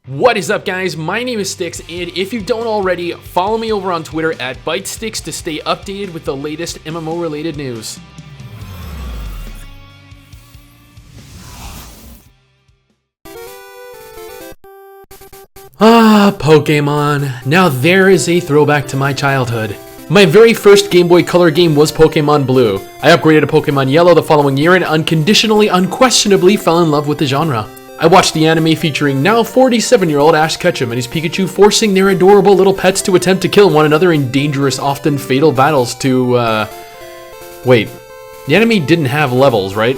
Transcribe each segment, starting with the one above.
What is up, guys? My name is STIX, and if you don't already, follow me over on Twitter at ByteStix to stay updated with the latest MMO related news. Pokemon. Now there is a throwback to my childhood. My very first Game Boy Color game was Pokemon Blue. I upgraded to Pokemon Yellow the following year and unconditionally fell in love with the genre. I watched the anime featuring now 47-year-old Ash Ketchum and his Pikachu forcing their adorable little pets to attempt to kill one another in dangerous, often fatal battles to, Wait, the anime didn't have levels, right?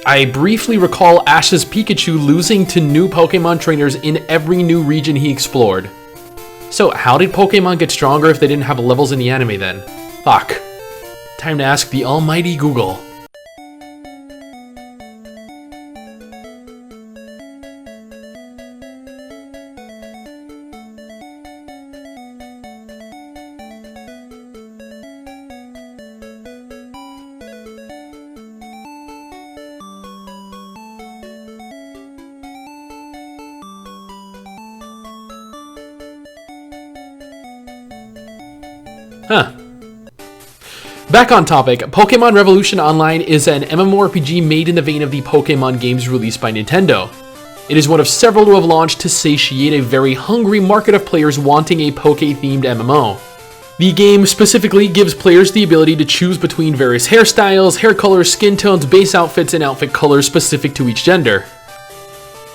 I briefly recall Ash's Pikachu losing to new Pokemon trainers in every new region he explored. So how did Pokemon get stronger if they didn't have levels in the anime then? Fuck. Time to ask the almighty Google. Back on topic, Pokemon Revolution Online is an MMORPG made in the vein of the Pokemon games released by Nintendo. It is one of several to have launched to satiate a very hungry market of players wanting a Poke-themed MMO. The game specifically gives players the ability to choose between various hairstyles, hair colors, skin tones, base outfits, and outfit colors specific to each gender.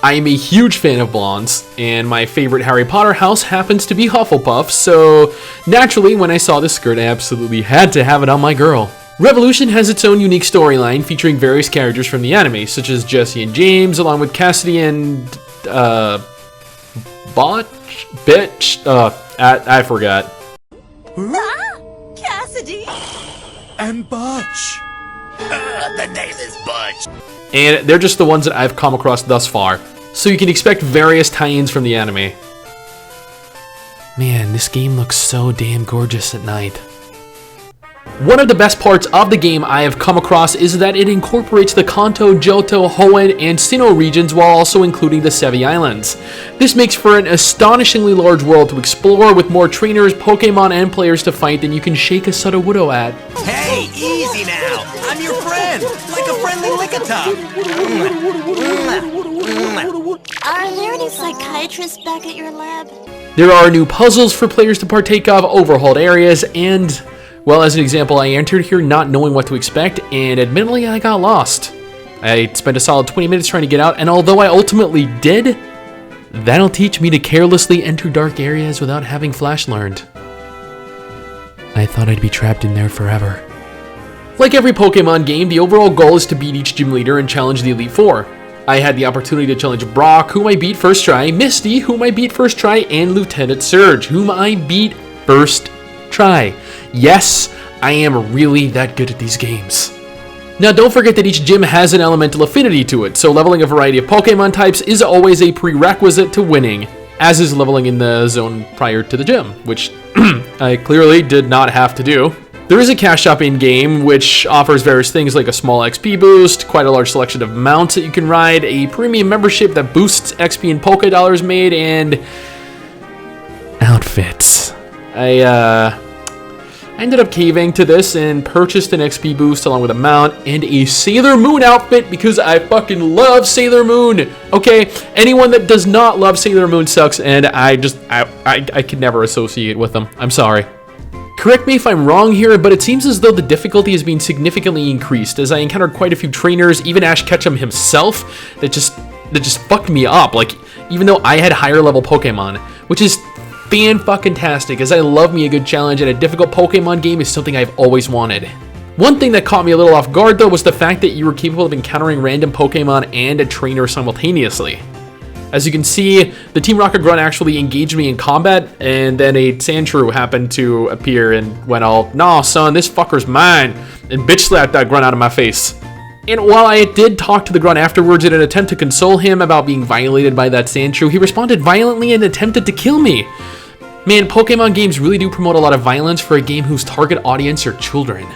I am a huge fan of blondes, and my favorite Harry Potter house happens to be Hufflepuff, so naturally when I saw this skirt I absolutely had to have it on my girl. Revolution has its own unique storyline featuring various characters from the anime, such as Jesse and James, along with Cassidy and, I forgot. Cassidy! And Butch! The name is Butch! And they're just the ones that I've come across thus far, so you can expect various tie-ins from the anime. Man, this game looks so damn gorgeous at night. One of the best parts of the game I have come across is that it incorporates the Kanto, Johto, Hoenn, and Sinnoh regions while also including the Sevi Islands. This makes for an astonishingly large world to explore with more trainers, Pokemon, and players to fight than you can shake a Sudowoodo at. Hey, easy now! I'm your friend! Like a friendly lick-a-tub! Are there any psychiatrists back at your lab? There are new puzzles for players to partake of, overhauled areas, and, well, as an example, I entered here not knowing what to expect, and admittedly I got lost. I spent a solid 20 minutes trying to get out, and although I ultimately did, that'll teach me to carelessly enter dark areas without having Flash learned. I thought I'd be trapped in there forever. Like every Pokemon game, the overall goal is to beat each gym leader and challenge the Elite Four. I had the opportunity to challenge Brock, whom I beat first try, Misty, whom I beat first try, and Lieutenant Surge, whom I beat first try. Yes, I am really that good at these games. Now don't forget that each gym has an elemental affinity to it, so leveling a variety of Pokemon types is always a prerequisite to winning, as is leveling in the zone prior to the gym, which I clearly did not have to do. There is a cash shop in-game, which offers various things like a small XP boost, quite a large selection of mounts that you can ride, a premium membership that boosts XP and Poké Dollars made, and outfits. I ended up caving to this and purchased an XP boost along with a mount and a Sailor Moon outfit because I fucking love Sailor Moon. Okay, anyone that does not love Sailor Moon sucks, and I could never associate with them. I'm sorry. Correct me if I'm wrong here, but it seems as though the difficulty has been significantly increased, as I encountered quite a few trainers, even Ash Ketchum himself, that just fucked me up, like, even though I had higher level Pokemon, which is fan-fucking-tastic, as I love me a good challenge, and a difficult Pokemon game is something I've always wanted. One thing that caught me a little off guard, though, was the fact that you were capable of encountering random Pokemon and a trainer simultaneously. As you can see, the Team Rocket Grunt actually engaged me in combat, and then a Sandshrew happened to appear and went all, "Nah, son, this fucker's mine," and bitch slapped that grunt out of my face. And while I did talk to the grunt afterwards in an attempt to console him about being violated by that Sandshrew, he responded violently and attempted to kill me. Man, Pokemon games really do promote a lot of violence for a game whose target audience are children.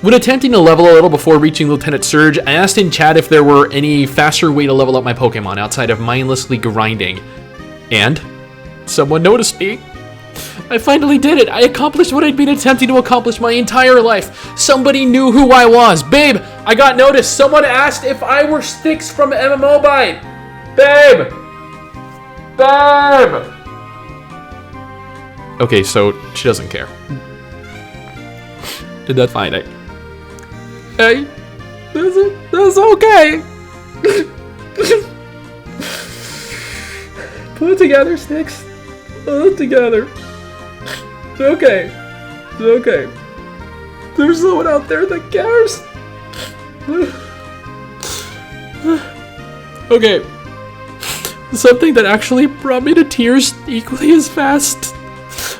When attempting to level a little before reaching Lieutenant Surge, I asked in chat if there were any faster way to level up my Pokemon outside of mindlessly grinding. And someone noticed me. I finally did it. I accomplished what I'd been attempting to accomplish my entire life. Somebody knew who I was. Babe, I got noticed. Someone asked if I were STIX from MMOByte. Babe! Babe! Okay, so she doesn't care. That's fine. Hey, that's okay. Put it together, STIX. Put it together. It's okay. It's okay. There's someone out there that cares. Okay. Something that actually brought me to tears equally as fast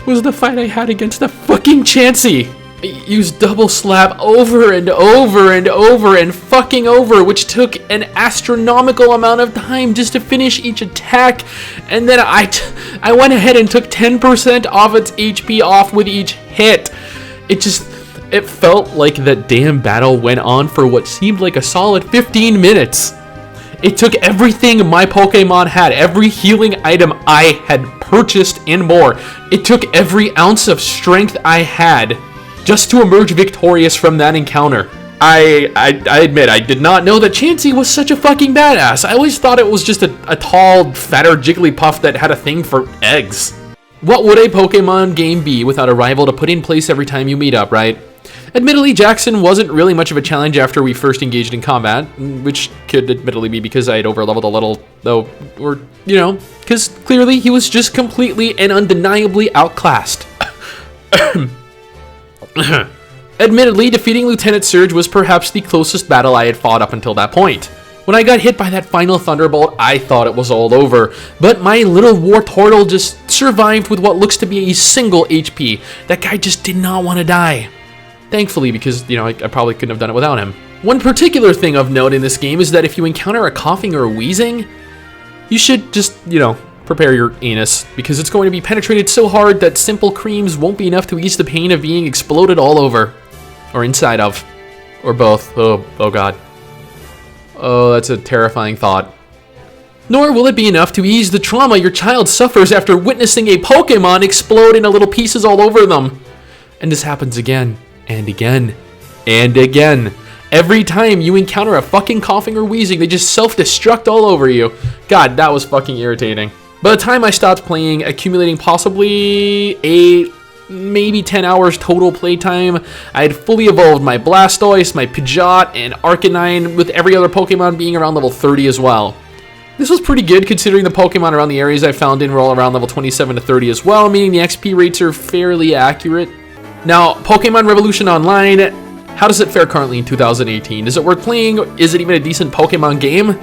was the fight I had against the fucking Chansey. I used double slap over and over and over and fucking over, which took an astronomical amount of time just to finish each attack, and then I went ahead and took 10% off its HP off with each hit. It felt like that damn battle went on for what seemed like a solid 15 minutes. It took everything my Pokemon had, every healing item I had purchased and more. It took every ounce of strength I had just to emerge victorious from that encounter. I admit, I did not know that Chansey was such a fucking badass. I always thought it was just a tall, fatter Jigglypuff that had a thing for eggs. What would a Pokemon game be without a rival to put in place every time you meet up, right? Admittedly, Jackson wasn't really much of a challenge after we first engaged in combat, which could admittedly be because I had overleveled a little, though, or, you know, because clearly he was just completely and undeniably outclassed. Admittedly, defeating Lieutenant Surge was perhaps the closest battle I had fought up until that point. When I got hit by that final Thunderbolt, I thought it was all over, but my little Wartortle just survived with what looks to be a single HP. That guy just did not want to die. Thankfully, because, you know, I probably couldn't have done it without him. One particular thing of note in this game is that if you encounter a coughing or a wheezing, you should just, you know, prepare your anus, because it's going to be penetrated so hard that simple creams won't be enough to ease the pain of being exploded all over. Or inside of. Or both. Oh god. Oh, that's a terrifying thought. Nor will it be enough to ease the trauma your child suffers after witnessing a Pokemon explode into little pieces all over them. And this happens again, and again, and again. Every time you encounter a fucking coughing or wheezing, they just self-destruct all over you. God, that was fucking irritating. By the time I stopped playing, accumulating possibly 8, maybe 10 hours total playtime, I had fully evolved my Blastoise, my Pidgeot, and Arcanine, with every other Pokemon being around level 30 as well. This was pretty good considering the Pokemon around the areas I found in were all around level 27 to 30 as well, meaning the XP rates are fairly accurate. Now, Pokemon Revolution Online, how does it fare currently in 2018? Is it worth playing? Is it even a decent Pokemon game?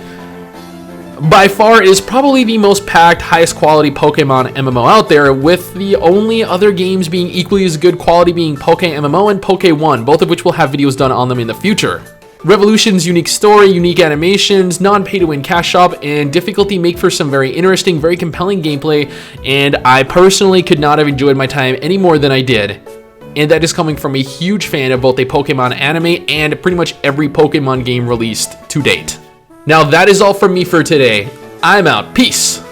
By far, it is probably the most packed, highest quality Pokemon MMO out there, with the only other games being equally as good quality being PokeMMO and PokeOne, both of which will have videos done on them in the future. Revolution's unique story, unique animations, non-pay-to-win cash shop, and difficulty make for some very interesting, very compelling gameplay, and I personally could not have enjoyed my time any more than I did. And that is coming from a huge fan of both a Pokemon anime and pretty much every Pokemon game released to date. Now that is all from me for today. I'm out. Peace.